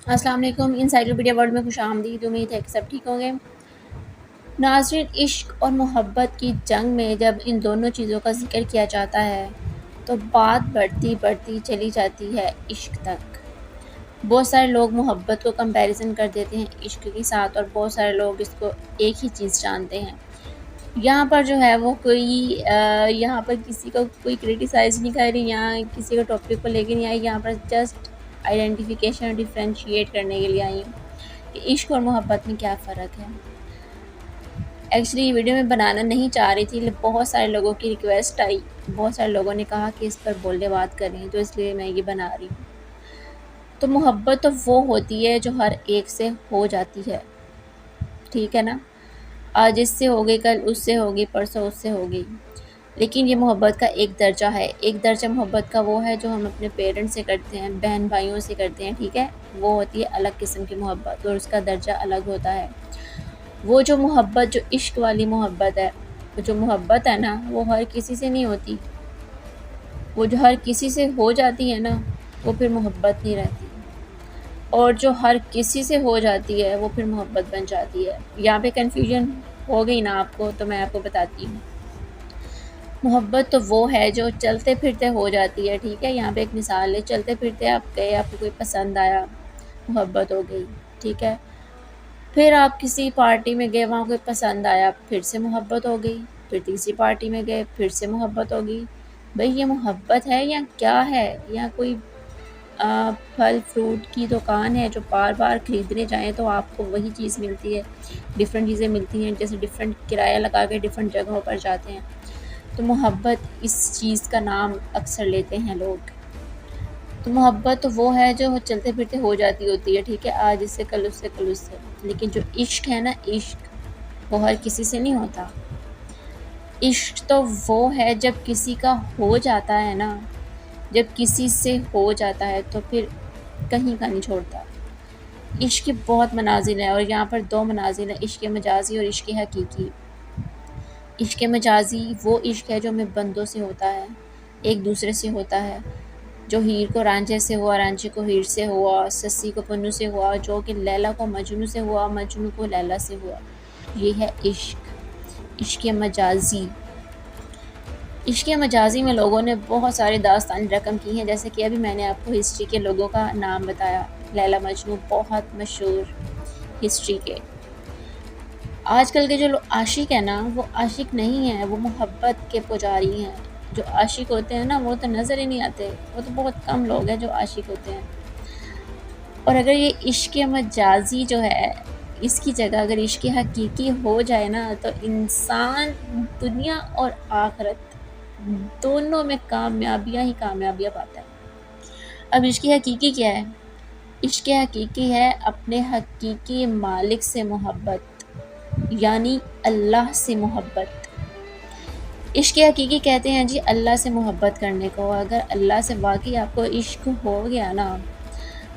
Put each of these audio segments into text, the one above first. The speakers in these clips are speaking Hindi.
अस्सलाम वालेकुम। इंसाइक्लोपीडिया वर्ल्ड में खुशामदीद। उम्मीद है कि सब ठीक होंगे। नाज़रीन, इश्क और मोहब्बत की जंग में जब इन दोनों चीज़ों का ज़िक्र किया जाता है तो बात बढ़ती बढ़ती चली जाती है इश्क तक। बहुत सारे लोग मोहब्बत को कंपैरिजन कर देते हैं इश्क के साथ, और बहुत सारे लोग इसको एक ही चीज़ जानते हैं। यहाँ पर जो है वो कोई यहाँ पर किसी को कोई क्रिटिसाइज़ नहीं कर रही, यहाँ किसी का टॉपिक को लेके नहीं आई। यहाँ पर जस्ट आइडेंटिफिकेशन और डिफ्रेंशिएट करने के लिए आई हूँ कि इश्क और मोहब्बत में क्या फ़र्क है। एक्चुअली ये वीडियो मैं बनाना नहीं चाह रही थी, लेकिन बहुत सारे लोगों की रिक्वेस्ट आई, बहुत सारे लोगों ने कहा कि इस पर बोलने बात करें, तो इसलिए मैं ये बना रही हूँ। तो मोहब्बत तो वो होती है जो हर एक से हो जाती है, ठीक है ना। आज इससे हो गई, कल उससे होगी, परसों उससे होगी। लेकिन ये मोहब्बत का एक दर्जा है। एक दर्जा मोहब्बत का वो है जो हम अपने पेरेंट्स से करते हैं, बहन भाइयों से करते हैं, ठीक है। वो होती है अलग किस्म की मोहब्बत और उसका दर्जा अलग होता है। वो जो मोहब्बत, जो इश्क वाली मोहब्बत है, वो जो मोहब्बत है ना, वो हर किसी से नहीं होती। वो जो हर किसी से हो जाती है ना, वो फिर मोहब्बत नहीं रहती। और जो हर किसी से हो जाती है वो फिर मोहब्बत बन जाती है। यहाँ पे कन्फ्यूजन हो गई ना आपको, तो मैं आपको बताती हूँ। मोहब्बत तो वो है जो चलते फिरते हो जाती है, ठीक है। यहाँ पे एक मिसाल है, चलते फिरते आप गए, आपको कोई पसंद आया, मोहब्बत हो गई, ठीक है। फिर आप किसी पार्टी में गए, वहाँ कोई पसंद आया, फिर से मोहब्बत हो गई। फिर तीसरी पार्टी में गए, फिर से मोहब्बत हो गई। भाई ये मोहब्बत है या क्या है? या कोई फल फ्रूट की दुकान है जो बार बार ख़रीदने जाएँ तो आपको वही चीज़ मिलती है, डिफरेंट चीज़ें मिलती हैं, जैसे डिफरेंट किराया लगा के डिफरेंट जगहों पर जाते हैं। तो मोहब्बत इस चीज़ का नाम अक्सर लेते हैं लोग। तो मोहब्बत तो वो है जो चलते फिरते हो जाती होती है, ठीक है, आज इससे कल उससे कल उससे। लेकिन जो इश्क है ना, इश्क वो हर किसी से नहीं होता। इश्क तो वो है जब किसी का हो जाता है ना, जब किसी से हो जाता है तो फिर कहीं का नहीं छोड़ता। इश्क के बहुत मनाजिल हैं, और यहाँ पर दो मनाजिल हैं, इश्क मजाजी और इश्क हकीकी। इश्क मजाजी वो इश्क है जो हमें बंदों से होता है, एक दूसरे से होता है। जो हीर को रांझे से हुआ, रांझे को हीर से हुआ, सस्सी को पन्नू से हुआ, जो कि लैला को मजनू से हुआ, मजनू को लैला से हुआ। ये है इश्क, इश्क मजाजी। इश्क मजाजी में लोगों ने बहुत सारी दास्तान रकम की हैं, जैसे कि अभी मैंने आपको हिस्ट्री के लोगों का नाम बताया। लैला मजनू बहुत मशहूर हिस्ट्री के। आजकल के जो लोग आशिक है ना, वो आशिक नहीं है, वो मोहब्बत के पुजारी हैं। जो आशिक होते हैं ना, वो तो नज़र ही नहीं आते, वो तो बहुत कम लोग हैं जो आशिक होते हैं। और अगर ये इश्क मजाजी जो है, इसकी जगह अगर इश्क हकीकी हो जाए ना, तो इंसान दुनिया और आखिरत दोनों में कामयाबियाँ ही कामयाबियाँ पाता है। अब इश्क हकीकी क्या है? इश्क हकीकी है अपने हकीकी मालिक से मोहब्बत, यानी अल्लाह से मोहब्बत। इश्क हकीकी कहते हैं जी अल्लाह से मोहब्बत करने को। अगर अल्लाह से वाकई आपको इश्क हो गया ना,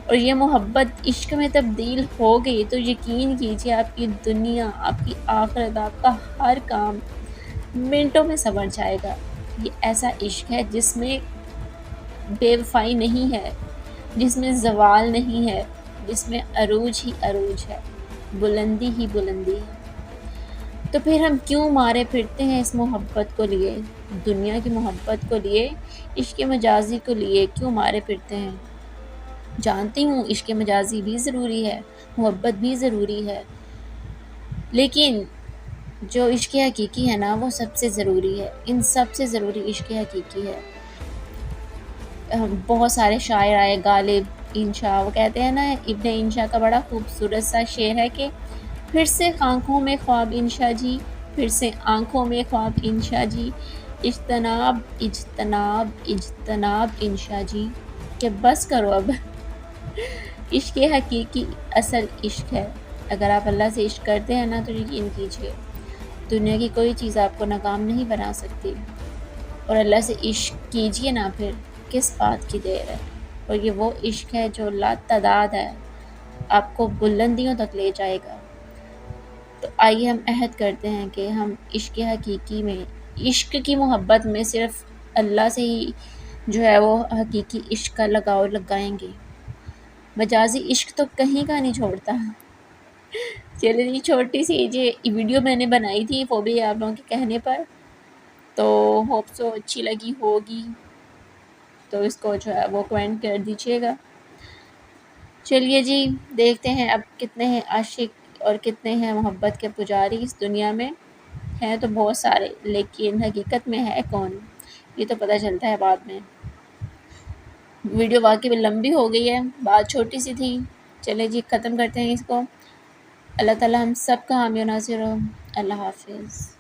और ये मोहब्बत इश्क में तब्दील हो गई, तो यकीन कीजिए आपकी दुनिया, आपकी आखिरत, आपका हर काम मिनटों में संवर जाएगा। ये ऐसा इश्क है जिसमें बेवफाई नहीं है, जिसमें ज़वाल नहीं है, जिसमें अरूज ही अरूज है, बुलंदी ही बुलंदी है। तो फिर हम क्यों मारे फिरते हैं इस मोहब्बत को लिए, दुनिया की मोहब्बत को लिए, इश्क मजाजी को लिए क्यों मारे फिरते हैं? जानती हूँ इश्क मजाजी भी ज़रूरी है, मोहब्बत भी ज़रूरी है, लेकिन जो इश्क हकीकी है ना, वो सबसे ज़रूरी है। इन सबसे ज़रूरी इश्क हकीकी है। बहुत सारे शायर आए, गालिब, इंशा, वो कहते हैं ना, इब्न इंशा का बड़ा खूबसूरत सा शेर है कि फिर से आँखों में ख्वाब इंशा जी, फिर से आँखों में ख्वाब इंशा जी, इज्तनाब इज्तनाब इज्तनाब इंशा जी, कि बस करो अब। इश्क हकीकी असल इश्क है। अगर आप अल्लाह से इश्क करते हैं ना, तो यकीन कीजिए दुनिया की कोई चीज़ आपको नाकाम नहीं बना सकती। और अल्लाह से इश्क कीजिए ना, फिर किस बात की देर है। और ये वो इश्क है जो लातादाद है, आपको बुलंदियों तक ले जाएगा। तो आइए हम अहद करते हैं कि हम इश्क हकीकी में, इश्क की मोहब्बत में सिर्फ़ अल्लाह से ही जो है वो हकीकी इश्क का लगाव लगाएंगे। मजाजी इश्क तो कहीं का नहीं छोड़ता। चलिए जी, छोटी सी ये वीडियो मैंने बनाई थी, वो भी आप लोगों के कहने पर, तो होप सो अच्छी लगी होगी, तो इसको जो है वो कमेंट कर दीजिएगा। चलिए जी, देखते हैं अब कितने हैं आशिक और कितने हैं मोहब्बत के पुजारी इस दुनिया में। हैं तो बहुत सारे, लेकिन हकीकत में है कौन, ये तो पता चलता है बाद में। वीडियो वाकई में लंबी हो गई है, बात छोटी सी थी। चले जी, ख़त्म करते हैं इसको। अल्लाह ताला हम सब का हामी और नासिर हो। अल्लाह हाफ़िज़।